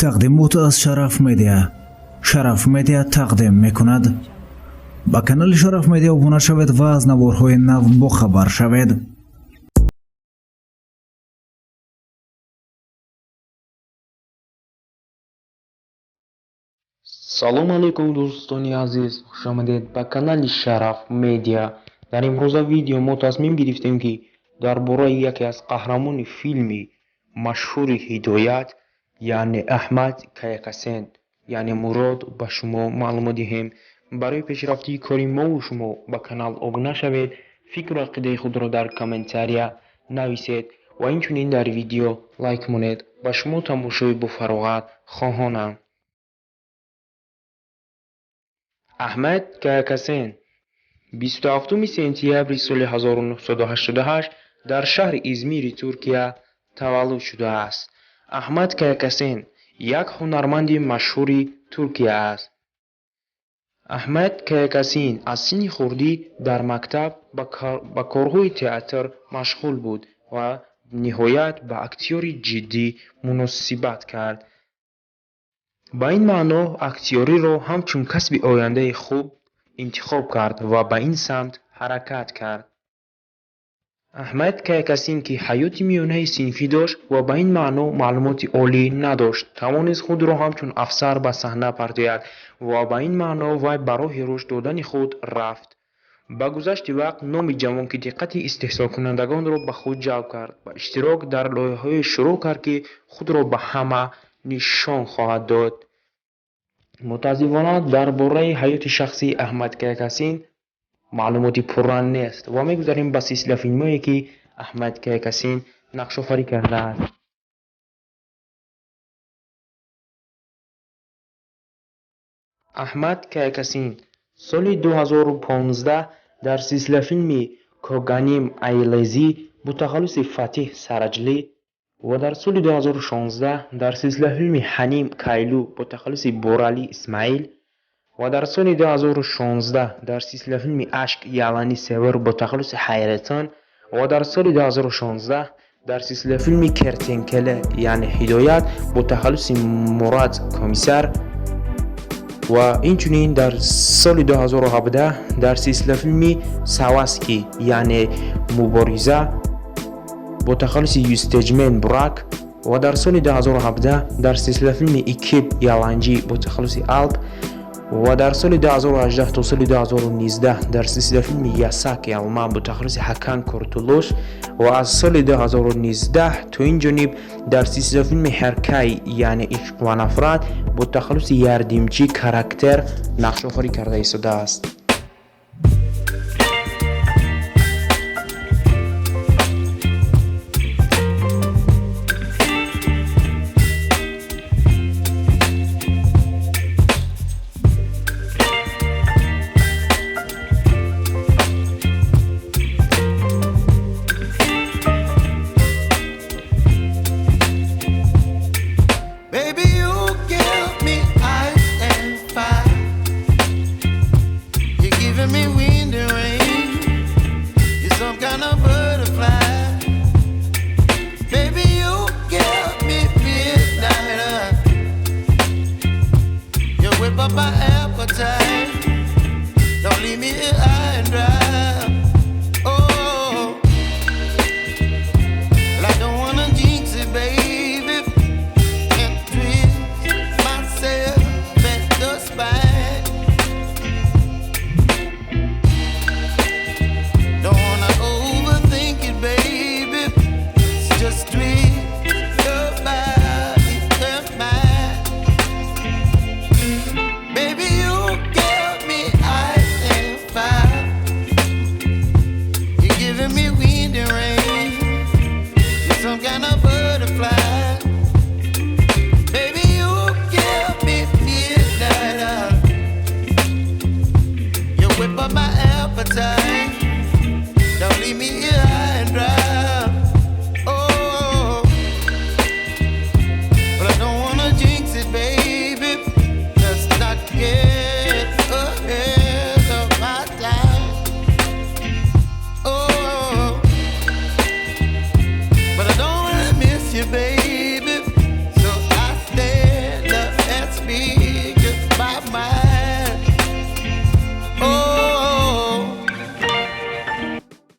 تقدیمات از شرف مدیا. شرف مدیا تقدیم میکند. با کانال شرف مدیا ابونا شوید و از نوارهای نو با خبر شوید. салом алейкум дӯстони азиз, хуш омадед ба канали шараф медиа. дар имрӯза видео мо тасмим гирифтем ки дар бораи яке аз қаҳрамони филми машҳури ҳидоят яъне аҳмад кайякасен яъне мурод ба шумо маълумот диҳем. барои пешрафтии кори мову шумо ба канал обуна шавед, фикру ақидаи худро дар комментария нависед ва инчунин дар видео лайк монед. ба шумо тамошои бофароғат хоҳонам. аҳмад кайякасен 27 сентябри соли 1988 дар шаҳри измири туркия таваллуд шудааст. аҳмад кайякасен як ҳунарманди машҳури туркия аст. аҳмад кайякасен аз синни хурдӣ дар мактаб ба корҳои театр машғул буд ва ниҳоят ба актёри ҷиддӣ муносибат кард. ба ин маъно актёриро ҳамчун касби ояндаи хуб интихоб кард ва ба ин самт ҳаракат кард. аҳмад кайякасен ки ҳаёти миёнаи синфӣ дошт ва ба ин маъно маълумоти олӣ надошт, тавонист худро ҳамчун афсар ба саҳна партояд ва ба ин маъно вай ба роҳи рушд додани худ рафт. ба гузашти вақт номи ҷавон ки диққати истеҳсолкунандагонро ба худ ҷалб кард, ба иштирок дар лоиҳаҳое шурӯъ кард ки худро ба ҳама нишон хоҳад дод. мутаассифона дар бораи ҳаёти шахсии аҳмад кайякасен маълумоти пурра нест ва мегузарем ба силсила филмҳое ки аҳмад кайякасен нақшофарӣ кардааст. аҳмад кайякасен соли 2015 дар силсила филми коганим айлезӣ бо тахаллуси фатиҳ сараҷлӣ ва дар соли 2016 дар силсила филми ҳаним кайлу бо тахаллуси боралӣ исмаил ва дар соли 2016 дар силсила филми ашк ялани север бо тахаллуси ҳайретон ва дар соли 2016 дар силсила филми кертенкеле яъне ҳидоят бо тахаллуси мурод комиссар ва инчунин дар соли 2017 дар силсила филми саваски яъне мубориза бо тахаллуси юстеҷмен бурак ва дар соли 2017 дар силсила филми икиб яланҷӣ бо тахаллуси алп ва дар соли 2018 то соли 2019 дар силсила филми ясак ялман бо тахаллуси ҳакан куртулуш ва аз соли 2019 то ин ҷониб дар силсила филми ҳеркай яъне ишқ ва нафрат бо тахаллуси ярдимчӣ карактер нақшофарӣ карда истодааст. Whip up my appetite.